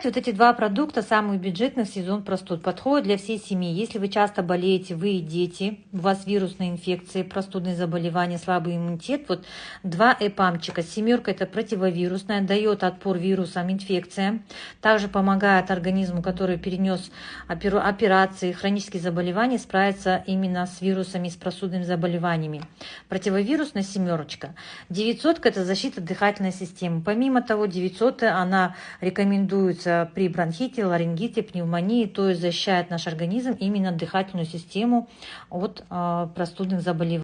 знаете, вот эти два продукта самых бюджетных в сезон простуд подходят для всей семьи. Если вы часто болеете, вы и дети, у вас вирусные инфекции, простудные заболевания, слабый иммунитет, вот два эпамчика. Семерка — это противовирусная, дает отпор вирусам, инфекциям. Также помогает организму, который перенес операции, хронические заболевания, справиться именно с вирусами, с простудными заболеваниями. Противовирусная семерочка. 900 — это защита дыхательной системы. Помимо того, 900 она рекомендуется при бронхите, ларингите, пневмонии, то есть защищает наш организм, именно дыхательную систему от простудных заболеваний.